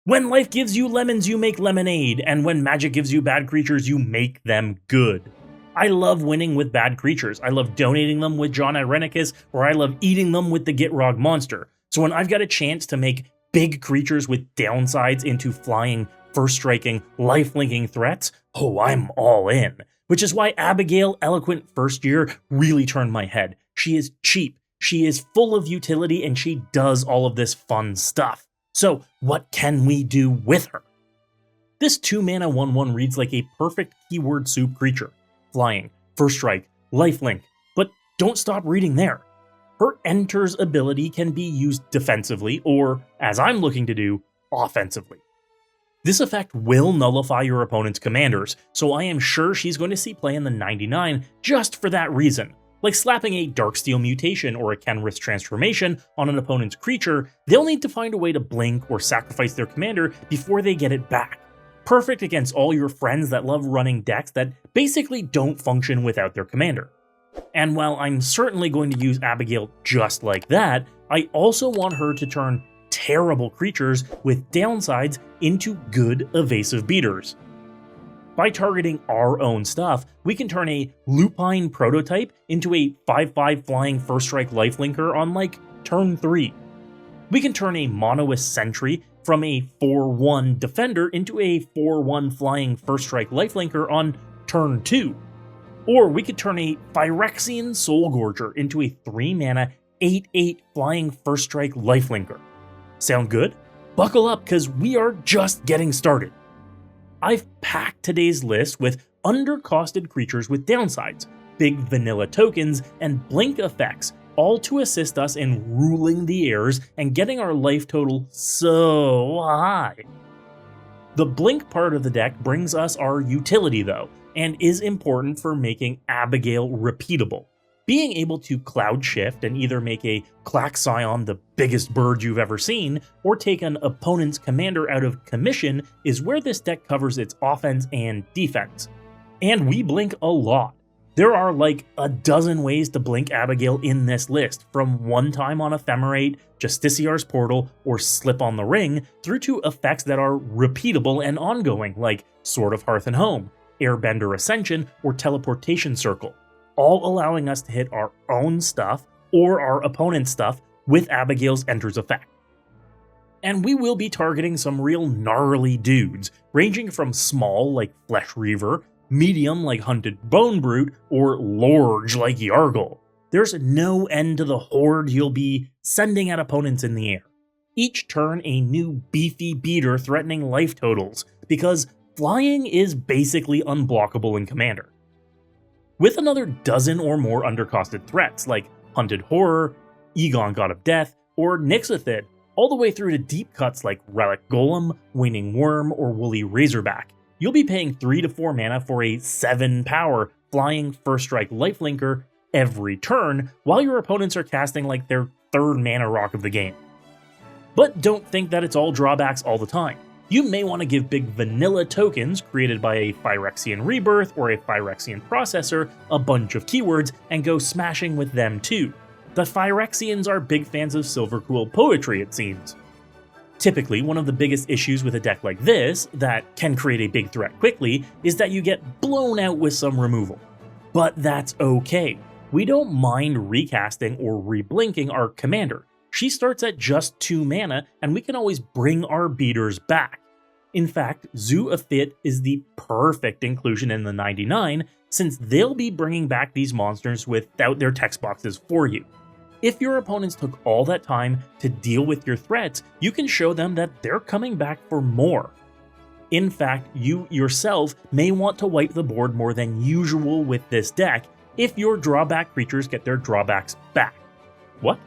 When life gives you lemons, you make lemonade, and when magic gives you bad creatures, you make them good. I love winning with bad creatures. I love donating them with John Irenicus, or I love eating them with the Gitrog monster. So when I've got a chance to make big creatures with downsides into flying, first striking, life-linking threats, oh, I'm all in. Which is why Abigail, Eloquent First-Year, really turned my head. She is cheap, she is full of utility, and she does all of this fun stuff. So what can we do with her? This 2-mana 1/1 reads like a perfect keyword soup creature. Flying, first strike, lifelink, but don't stop reading there. Her Enter's ability can be used defensively, or, as I'm looking to do, offensively. This effect will nullify your opponent's commanders, so I am sure she's going to see play in the 99 just for that reason. Like slapping a Darksteel mutation or a Kenrith transformation on an opponent's creature, they'll need to find a way to blink or sacrifice their commander before they get it back. Perfect against all your friends that love running decks that basically don't function without their commander. And while I'm certainly going to use Abigail just like that, I also want her to turn terrible creatures with downsides into good evasive beaters. By targeting our own stuff, we can turn a Lupine prototype into a 5/5 flying first strike lifelinker on like turn 3. We can turn a Monoist Sentry from a 4/1 defender into a 4/1 flying first strike lifelinker on turn 2. Or we could turn a Phyrexian Soulgorger into a 3-mana 8/8 flying first strike lifelinker. Sound good? Buckle up, because we are just getting started. I've packed today's list with undercosted creatures with downsides, big vanilla tokens, and blink effects, all to assist us in ruling the airs and getting our life total so high. The blink part of the deck brings us our utility though, and is important for making Abigail repeatable. Being able to cloud shift and either make a Clack Scion the biggest bird you've ever seen, or take an opponent's commander out of commission is where this deck covers its offense and defense. And we blink a lot. There are like a dozen ways to blink Abigail in this list, from one time on Ephemerate, Justiciar's Portal, or Slip on the Ring, through to effects that are repeatable and ongoing, like Sword of Hearth and Home, Airbender Ascension, or Teleportation Circle, all allowing us to hit our own stuff or our opponent's stuff with Abigail's Enter's effect. And we will be targeting some real gnarly dudes, ranging from small like Flesh Reaver, medium like Hunted Bone Brute, or large like Yargle. There's no end to the horde you'll be sending at opponents in the air. Each turn a new beefy beater threatening life totals, because flying is basically unblockable in Commander. With another dozen or more undercosted threats like Hunted Horror, Egon God of Death, or Nyxothid, all the way through to deep cuts like Relic Golem, Waning Worm, or Woolly Razorback, you'll be paying 3 to 4 mana for a 7 power flying first strike lifelinker every turn, while your opponents are casting like their 3rd mana rock of the game. But don't think that it's all drawbacks all the time. You may want to give big vanilla tokens created by a Phyrexian Rebirth or a Phyrexian Processor a bunch of keywords and go smashing with them too. The Phyrexians are big fans of Silverquill poetry, it seems. Typically, one of the biggest issues with a deck like this, that can create a big threat quickly, is that you get blown out with some removal. But that's okay. We don't mind recasting or reblinking our commander. She starts at just 2 mana, and we can always bring our beaters back. In fact, Zoo of Fit is the perfect inclusion in the 99, since they'll be bringing back these monsters without their text boxes for you. If your opponents took all that time to deal with your threats, you can show them that they're coming back for more. In fact, you yourself may want to wipe the board more than usual with this deck if your drawback creatures get their drawbacks back. What?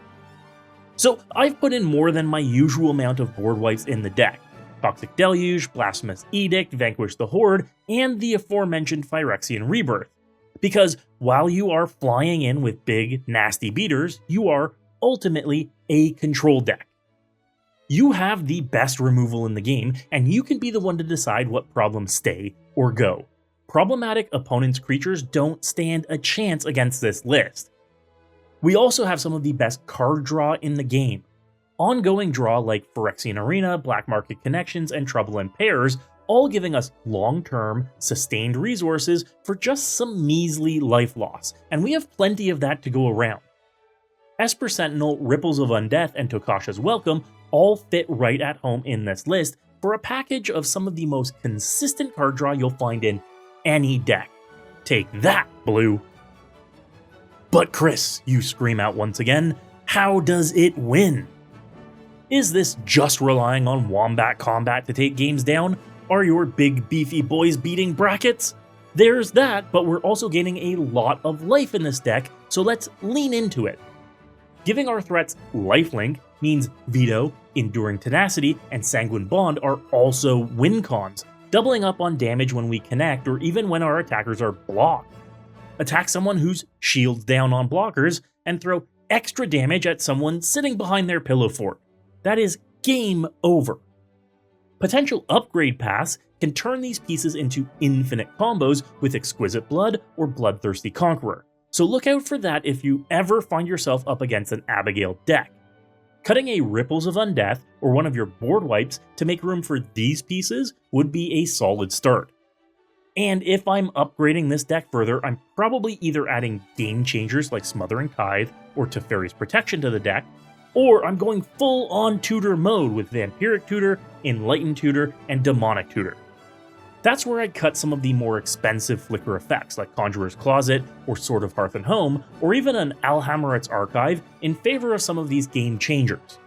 So I've put in more than my usual amount of board wipes in the deck. Toxic Deluge, Blasphemous Edict, Vanquish the Horde, and the aforementioned Phyrexian Rebirth. Because while you are flying in with big, nasty beaters, you are ultimately a control deck. You have the best removal in the game, and you can be the one to decide what problems stay or go. Problematic opponents' creatures don't stand a chance against this list. We also have some of the best card draw in the game. ongoing draw like Phyrexian Arena, Black Market Connections, and Trouble in Pairs, all giving us long-term, sustained resources for just some measly life loss, and we have plenty of that to go around. Esper Sentinel, Ripples of Undeath, and Tokasha's Welcome all fit right at home in this list for a package of some of the most consistent card draw you'll find in any deck. Take that, Blue! But Chris, you scream out once again, how does it win? Is this just relying on Wombat Combat to take games down? Are your big beefy boys beating brackets? There's that, but we're also gaining a lot of life in this deck, so let's lean into it. Giving our threats lifelink means Veto, Enduring Tenacity, and Sanguine Bond are also win cons, doubling up on damage when we connect or even when our attackers are blocked. Attack someone who's shields down on blockers, and throw extra damage at someone sitting behind their pillow fort. That is game over. Potential upgrade paths can turn these pieces into infinite combos with Exquisite Blood or Bloodthirsty Conqueror, so look out for that if you ever find yourself up against an Abigail deck. Cutting a Ripples of Undeath or one of your board wipes to make room for these pieces would be a solid start. And if I'm upgrading this deck further, I'm probably either adding game changers like Smothering Tithe or Teferi's Protection to the deck, or I'm going full-on tutor mode with Vampiric Tutor, Enlightened Tutor, and Demonic Tutor. That's where I'd cut some of the more expensive flicker effects like Conjurer's Closet or Sword of Hearth and Home, or even an Alhammarret's Archive in favor of some of these game changers.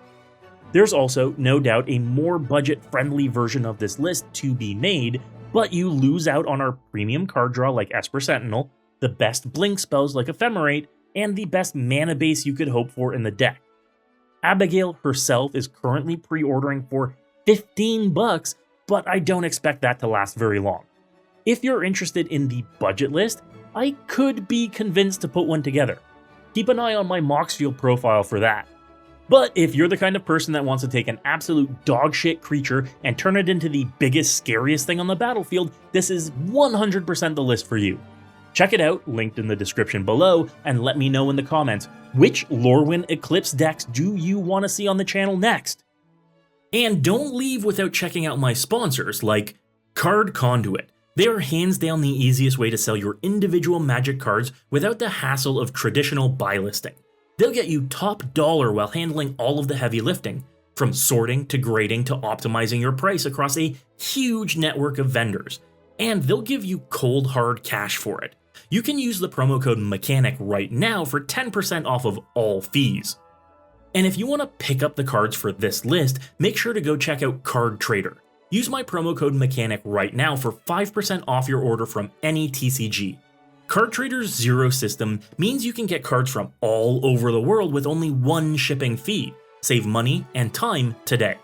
There's also, no doubt, a more budget-friendly version of this list to be made, but you lose out on our premium card draw like Esper Sentinel, the best blink spells like Ephemerate, and the best mana base you could hope for in the deck. Abigail herself is currently pre-ordering for $15, but I don't expect that to last very long. If you're interested in the budget list, I could be convinced to put one together. Keep an eye on my MOXFIELD profile for that. But if you're the kind of person that wants to take an absolute dogshit creature and turn it into the biggest, scariest thing on the battlefield, this is 100% the list for you. Check it out, linked in the description below, and let me know in the comments, which Lorwyn Eclipse decks do you want to see on the channel next? And don't leave without checking out my sponsors like Card Conduit. They are hands down the easiest way to sell your individual Magic cards without the hassle of traditional buy listing. They'll get you top dollar while handling all of the heavy lifting, from sorting to grading to optimizing your price across a huge network of vendors. And they'll give you cold hard cash for it. You can use the promo code MECHANIC right now for 10% off of all fees. And if you want to pick up the cards for this list, make sure to go check out Card Trader. Use my promo code MECHANIC right now for 5% off your order from any TCG. Card Trader's zero system means you can get cards from all over the world with only one shipping fee. Save money and time today.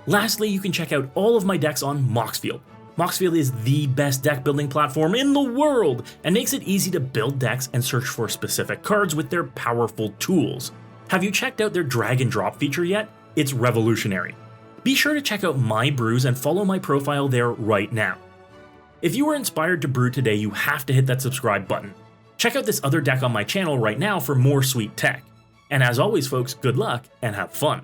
Lastly, you can check out all of my decks on MOXFIELD. MOXFIELD is the best deck building platform in the world and makes it easy to build decks and search for specific cards with their powerful tools. Have you checked out their drag and drop feature yet? It's revolutionary. Be sure to check out my brews and follow my profile there right now. If you were inspired to brew today, you have to hit that subscribe button. Check out this other deck on my channel right now for more sweet tech. And as always folks, good luck and have fun.